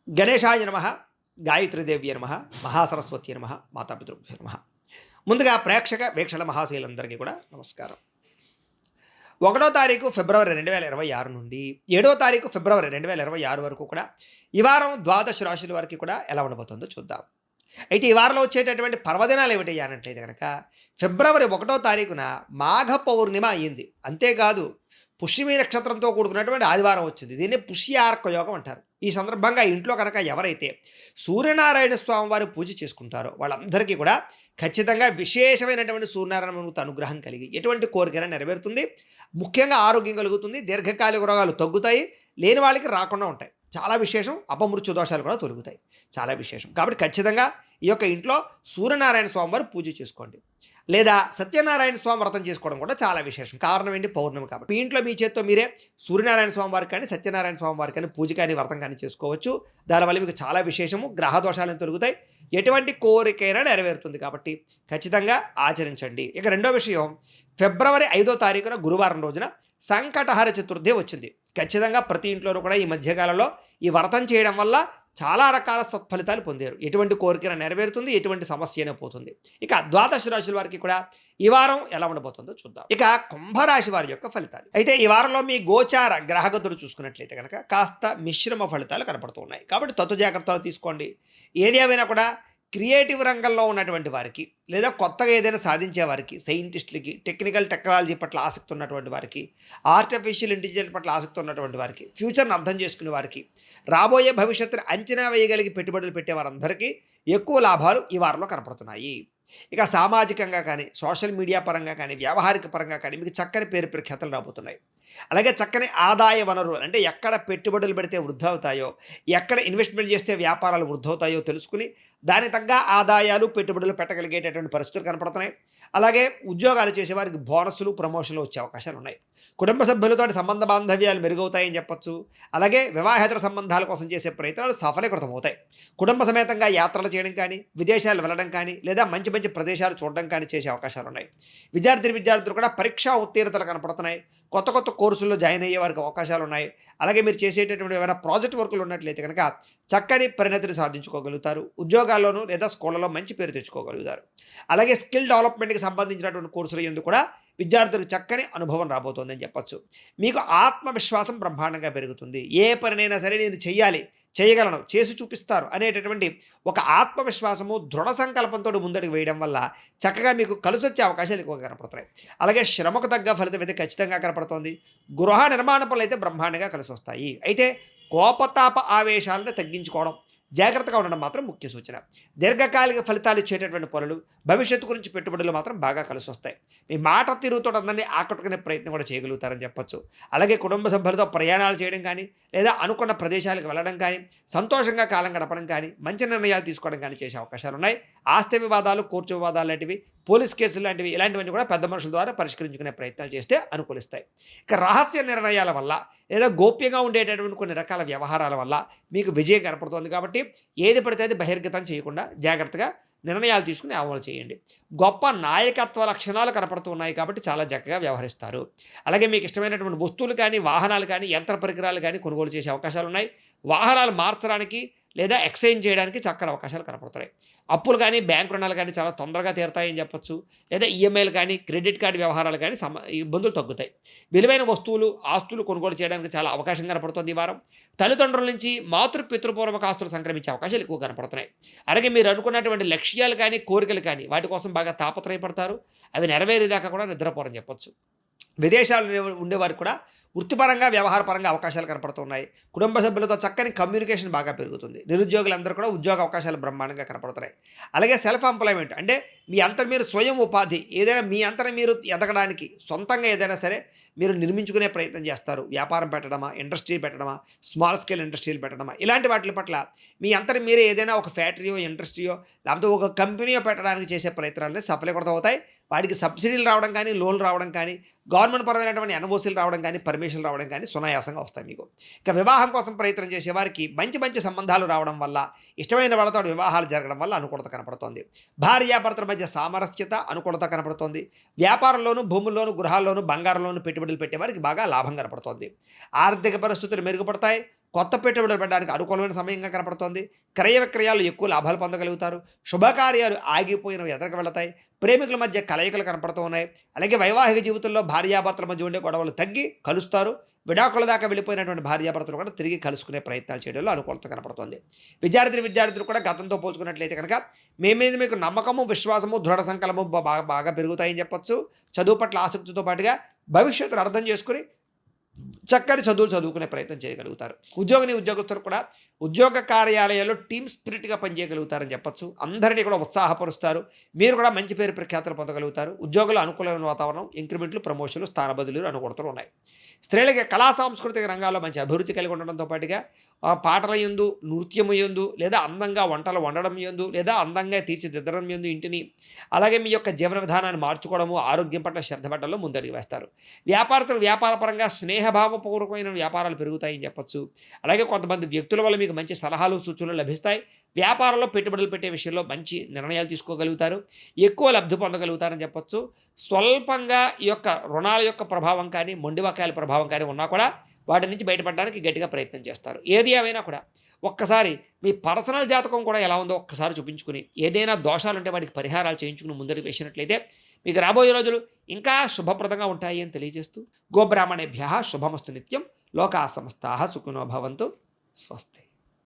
గణేశాయ నమ, గాయత్రీదేవ్య నమ, మహాసరస్వతి నమ, మాతాపితృభ్యో నమ. ముందుగా ప్రేక్షక వీక్షణ మహాశీలందరికీ కూడా నమస్కారం. 1వ తారీఖు ఫిబ్రవరి 2026 నుండి 7వ తారీఖు ఫిబ్రవరి 2026 వరకు కూడా ఈ వారం ద్వాదశ రాశుల వారికి కూడా ఎలా ఉండబోతుందో చూద్దాం. అయితే ఈ వారంలో వచ్చేటటువంటి పర్వదినాలు ఏమిటి అన్నట్లయితే కనుక ఫిబ్రవరి 1వ తారీఖున మాఘ పౌర్ణిమ అయ్యింది. అంతేకాదు పుష్యమి నక్షత్రంతో కూడుకున్నటువంటి ఆదివారం వచ్చింది. దీన్ని పుష్యార్క యోగం అంటారు. ఈ సందర్భంగా ఇంట్లో కనుక ఎవరైతే సూర్యనారాయణ స్వామి వారి పూజ చేసుకుంటారో వాళ్ళందరికీ కూడా ఖచ్చితంగా విశేషమైనటువంటి సూర్యనారాయణమూర్తి అనుగ్రహం కలిగి ఎటువంటి కోరికైనా నెరవేరుతుంది. ముఖ్యంగా ఆరోగ్యం కలుగుతుంది, దీర్ఘకాలిక రోగాలు తగ్గుతాయి, లేని వాళ్ళకి రాకుండా ఉంటాయి. చాలా విశేషం. అపమృత్యు దోషాలు కూడా తొలగుతాయి. చాలా విశేషం. కాబట్టి ఖచ్చితంగా ఈ యొక్క ఇంట్లో సూర్యనారాయణ స్వామి వారు పూజ చేసుకోండి. లేదా సత్యనారాయణ స్వామి వ్రతం చేసుకోవడం కూడా చాలా విశేషం. కారణం ఏంటి? పౌర్ణమి కాబట్టి. మీ ఇంట్లో మీ చేత్తో మీరే సూర్యనారాయణ స్వామి వారికి కానీ సత్యనారాయణ స్వామి వారికి కానీ పూజ కానీ వ్రతం కానీ చేసుకోవచ్చు. దానివల్ల మీకు చాలా విశేషము. గ్రహ దోషాలను తొలుగుతాయి, ఎటువంటి కోరికైనా నెరవేరుతుంది. కాబట్టి ఖచ్చితంగా ఆచరించండి. ఇక రెండో విషయం, ఫిబ్రవరి 5వ తారీఖున గురువారం రోజున సంకటహర చతుర్థి వచ్చింది. ఖచ్చితంగా ప్రతి ఇంట్లోనూ కూడా ఈ మధ్యకాలంలో ఈ వ్రతం చేయడం వల్ల చాలా రకాల సత్ఫలితాలు పొందారు. ఎటువంటి కోరికైనా నెరవేరుతుంది, ఎటువంటి సమస్య అయినా పోతుంది. ఇక ద్వాదశ రాశుల వారికి కూడా ఈ వారం ఎలా ఉండబోతుందో చూద్దాం. ఇక కుంభరాశి వారి యొక్క ఫలితాలు. అయితే ఈ వారంలో మీ గోచార గ్రహగతులు చూసుకున్నట్లయితే కనుక కాస్త మిశ్రమ ఫలితాలు కనపడుతున్నాయి. కాబట్టి తత్వ జాగ్రత్తలు తీసుకోండి. ఏది ఏమైనా కూడా క్రియేటివ్ రంగంలో ఉన్నటువంటి వారికి, లేదా కొత్తగా ఏదైనా సాధించే వారికి, సైంటిస్టులకి, టెక్నికల్ టెక్నాలజీ పట్ల ఆసక్తి ఉన్నటువంటి వారికి, ఆర్టిఫిషియల్ ఇంటెలిజెన్స్ పట్ల ఆసక్తి ఉన్నటువంటి వారికి, ఫ్యూచర్ని అర్థం చేసుకునే వారికి, రాబోయే భవిష్యత్తుని అంచనా వేయగలిగి పెట్టుబడులు పెట్టే వారందరికీ ఎక్కువ లాభాలు ఈ వారంలో కనపడుతున్నాయి. ఇక సామాజికంగా కానీ, సోషల్ మీడియా పరంగా కానీ, వ్యావహారిక పరంగా కానీ మీకు చక్కని పేరు ప్రఖ్యాతలు రాబోతున్నాయి. అలాగే చక్కని ఆదాయ వనరులు, అంటే ఎక్కడ పెట్టుబడులు పెడితే వృద్ధి అవుతాయో, ఎక్కడ ఇన్వెస్ట్మెంట్ చేస్తే వ్యాపారాలు వృద్ధి అవుతాయో తెలుసుకుని దానికి తగ్గ ఆదాయాలు పెట్టుబడులు పెట్టగలిగేటటువంటి పరిస్థితులు కనపడుతున్నాయి. అలాగే ఉద్యోగాలు చేసేవారికి బోనస్లు, ప్రమోషన్లు వచ్చే అవకాశాలు ఉన్నాయి. కుటుంబ సభ్యులతో సంబంధ బాంధవ్యాలు మెరుగవుతాయని చెప్పొచ్చు. అలాగే వివాహేతర సంబంధాల కోసం చేసే ప్రయత్నాలు సఫలీకృతం అవుతాయి. కుటుంబ సమేతంగా యాత్రలు చేయడం కానీ, విదేశాలు వెళ్ళడం కానీ, లేదా మంచి మంచి ప్రదేశాలు చూడడం కానీ చేసే అవకాశాలు ఉన్నాయి. విద్యార్థులు కూడా పరీక్షా ఉత్తీర్ణతలు కనపడుతున్నాయి. కొత్త కొత్త కోర్సుల్లో జాయిన్ అయ్యే వారికి అవకాశాలు ఉన్నాయి. అలాగే మీరు చేసేటటువంటి ఏమైనా ప్రాజెక్ట్ వర్కులు ఉన్నట్లయితే కనుక చక్కని పరిణతిని సాధించుకోగలుగుతారు. ఉద్యోగాల్లోనూ లేదా స్కూళ్ళలో మంచి పేరు తెచ్చుకోగలుగుతారు. అలాగే స్కిల్ డెవలప్మెంట్కి సంబంధించినటువంటి కోర్సులు ఎందుకు కూడా విద్యార్థులకు చక్కని అనుభవం రాబోతోందని చెప్పొచ్చు. మీకు ఆత్మవిశ్వాసం బ్రహ్మాండంగా పెరుగుతుంది. ఏ పనినైనా సరే నేను చేయగలను, చేసి చూపిస్తారు అనేటటువంటి ఒక ఆత్మవిశ్వాసము, దృఢ సంకల్పంతో ముందడుగు వేయడం వల్ల చక్కగా మీకు కలిసొచ్చే అవకాశాలు ఎక్కువగా కనపడుతున్నాయి. అలాగే శ్రమకు తగ్గ ఫలితం అయితే ఖచ్చితంగా కనపడుతోంది. గృహ నిర్మాణ పనులు అయితే బ్రహ్మాండంగా కలిసి వస్తాయి. అయితే కోపతాప ఆవేశాలను తగ్గించుకోవడం, జాగ్రత్తగా ఉండడం మాత్రం ముఖ్య సూచన. దీర్ఘకాలిక ఫలితాలు ఇచ్చేటటువంటి పనులు, భవిష్యత్తు గురించి పెట్టుబడులు మాత్రం బాగా కలిసి వస్తాయి. మీ మాట తీరుతో అందరినీ ఆకట్టుకునే ప్రయత్నం కూడా చేయగలుగుతారని చెప్పొచ్చు. అలాగే కుటుంబ సభ్యులతో ప్రయాణాలు చేయడం కానీ, లేదా అనుకున్న ప్రదేశాలకు వెళ్ళడం కానీ, సంతోషంగా కాలం గడపడం కానీ, మంచి నిర్ణయాలు తీసుకోవడం కానీ చేసే అవకాశాలు ఉన్నాయి. ఆస్తి వివాదాలు, కోర్టు వివాదాలు లాంటివి, పోలీస్ కేసులు లాంటివి, ఇలాంటివన్నీ కూడా పెద్ద మనుషుల ద్వారా పరిష్కరించుకునే ప్రయత్నాలు చేస్తే అనుకూలిస్తాయి. ఇక రహస్య నిర్ణయాల వల్ల, లేదా గోప్యంగా ఉండేటటువంటి కొన్ని రకాల వ్యవహారాల వల్ల మీకు విజయం కనపడుతుంది. కాబట్టి ఏది పడితే అది బహిర్గతం చేయకుండా జాగ్రత్తగా నిర్ణయాలు తీసుకుని అమలు చేయండి. గొప్ప నాయకత్వ లక్షణాలు కనపడుతున్నాయి కాబట్టి చాలా చక్కగా వ్యవహరిస్తారు. అలాగే మీకు ఇష్టమైనటువంటి వస్తువులు కానీ, వాహనాలు కానీ, యంత్ర పరికరాలు కానీ కొనుగోలు చేసే అవకాశాలు ఉన్నాయి. వాహనాలు మార్చడానికి లేదా ఎక్స్చేంజ్ చేయడానికి చక్కని అవకాశాలు కనపడుతున్నాయి. అప్పులు కానీ, బ్యాంక్ రుణాలు కానీ చాలా తొందరగా తీరుతాయని చెప్పొచ్చు. లేదా ఈఎంఐలు కానీ, క్రెడిట్ కార్డు వ్యవహారాలు కానీ ఇబ్బందులు తగ్గుతాయి. విలువైన వస్తువులు, ఆస్తులు కొనుగోలు చేయడానికి చాలా అవకాశం కనపడుతుంది ఈ వారం. తల్లిదండ్రుల నుంచి పితృపూర్వక ఆస్తులు సంక్రమించే అవకాశాలు ఎక్కువ కనపడుతున్నాయి. అలాగే మీరు అనుకున్నటువంటి లక్ష్యాలు కానీ, కోరికలు కానీ వాటి కోసం బాగా తాపత్రయపడతారు. అవి నెరవేరేదాకా కూడా నిద్రపోరని చెప్పొచ్చు. విదేశాల్లో ఉండేవారు కూడా వృత్తిపరంగా, వ్యవహారపరంగా అవకాశాలు కనపడుతున్నాయి. కుటుంబ సభ్యులతో చక్కని కమ్యూనికేషన్ బాగా పెరుగుతుంది. నిరుద్యోగులందరూ కూడా ఉద్యోగ అవకాశాలు బ్రహ్మాండంగా కనపడుతున్నాయి. అలాగే సెల్ఫ్ ఎంప్లాయ్మెంట్, అంటే మీ అంతట మీరు స్వయం ఉపాధి, ఏదైనా మీ అంతట మీరు ఎదగడానికి సొంతంగా ఏదైనా సరే మీరు నిర్మించుకునే ప్రయత్నం చేస్తారు. వ్యాపారం పెట్టడమా, ఇండస్ట్రీ పెట్టడమా, స్మాల్ స్కేల్ ఇండస్ట్రీలు పెట్టడమా, ఇలాంటి వాటి పట్ల మీ అంతట మీరే ఏదైనా ఒక ఫ్యాక్టరీయో, ఇండస్ట్రీయో, లేకపోతే ఒక కంపెనీయో పెట్టడానికి చేసే ప్రయత్నాలనే సఫలీకృతం అవుతాయి. వాటికి సబ్సిడీలు రావడం కానీ, లోన్లు రావడం కానీ, గవర్నమెంట్ పరమైనటువంటి ఎన్ఓసీలు రావడం కానీ, పర్మిషన్లు రావడం కానీ సునాయాసంగా వస్తాయి మీకు. ఇక వివాహం కోసం ప్రయత్నం చేసే వారికి మంచి మంచి సంబంధాలు రావడం వల్ల, ఇష్టమైన వాళ్ళతో వివాహాలు జరగడం వల్ల అనుకూలత కనపడుతోంది. భార్యాభర్తల మధ్య సామరస్యత, అనుకూలత కనపడుతోంది. వ్యాపారంలోను, భూముల్లోను, గృహాల్లోను, బంగారంలోను పెట్టుబడులు పెట్టే వారికి బాగా లాభం కనపడుతోంది. ఆర్థిక పరిస్థితులు మెరుగుపడతాయి. కొత్త పెట్టుబడులు పెట్టడానికి అనుకూలమైన సమయంగా కనపడుతోంది. క్రయ విక్రయాలు ఎక్కువ లాభాలు పొందగలుగుతారు. శుభకార్యాలు ఆగిపోయినవి ఎదరికి వెళతాయి. ప్రేమికుల మధ్య కలయికలు కనపడుతూ ఉన్నాయి. అలాగే వైవాహిక జీవితంలో భార్యాభర్తల మధ్య ఉండే గొడవలు తగ్గి కలుస్తారు. విడాకుల దాకా వెళ్ళిపోయినటువంటి భార్యాభర్తలు కూడా తిరిగి కలుసుకునే ప్రయత్నాలు చేయడంలో అనుకూలత కనపడుతోంది. విద్యార్థులు కూడా గతంతో పోల్చుకున్నట్లయితే కనుక మీ మీద మీకు నమ్మకము, విశ్వాసము, దృఢ సంకల్పము బాగా బాగా పెరుగుతాయని చెప్పొచ్చు. చదువు పట్ల ఆసక్తితో పాటుగా భవిష్యత్తును అర్థం చేసుకుని చక్కని చదువులు చదువుకునే ప్రయత్నం చేయగలుగుతారు. ఉద్యోగస్తులు కూడా ఉద్యోగ కార్యాలయాల్లో టీమ్ స్పిరిట్గా పనిచేయగలుగుతారని చెప్పొచ్చు. అందరినీ కూడా ఉత్సాహపరుస్తారు. మీరు కూడా మంచి పేరు ప్రఖ్యాతులు పొందగలుగుతారు. ఉద్యోగులు అనుకూలమైన వాతావరణం, ఇంక్రిమెంట్లు, ప్రమోషన్లు, స్థాన బదిలీలు అనుకూలతలు ఉన్నాయి. స్త్రీలకి కళా సాంస్కృతిక రంగాల్లో మంచి అభిరుచి కలిగి ఉండడంతో పాటుగా పాటల యందు, నృత్యము యందు, లేదా అందంగా వంటలు వండడం యందు, లేదా అందంగా తీర్చిదిద్దడం యందు ఇంటిని, అలాగే మీ యొక్క జీవన విధానాన్ని మార్చుకోవడము, ఆరోగ్యం పట్ల శ్రద్ధ పట్టడంలో ముందడుగు వేస్తారు. వ్యాపారస్తులు వ్యాపారపరంగా స్నేహభావపూర్వకమైన వ్యాపారాలు పెరుగుతాయని చెప్పొచ్చు. అలాగే కొంతమంది వ్యక్తుల వల్ల మీకు మంచి సలహాలు, సూచనలు లభిస్తాయి. వ్యాపారంలో పెట్టుబడులు పెట్టే విషయంలో మంచి నిర్ణయాలు తీసుకోగలుగుతారు. ఎక్కువ లబ్ధి పొందగలుగుతారని చెప్పొచ్చు. స్వల్పంగా ఈ యొక్క రుణాల యొక్క ప్రభావం కానీ, మొండివకాయల ప్రభావం కానీ ఉన్నా కూడా వాటి నుంచి బయటపడడానికి గట్టిగా ప్రయత్నం చేస్తారు. ఏది ఏమైనా కూడా ఒక్కసారి మీ పర్సనల్ జాతకం కూడా ఎలా ఉందో ఒక్కసారి చూపించుకుని, ఏదైనా దోషాలు ఉంటే వాటికి పరిహారాలు చేయించుకుని ముందరికి వేసినట్లయితే మీకు రాబోయే రోజులు ఇంకా శుభప్రదంగా ఉంటాయి అని తెలియజేస్తూ, గోబ్రాహ్మణేభ్యః శుభమస్తు నిత్యం. లోకా సమస్తాః సుఖినో భవంతు. స్వస్తి.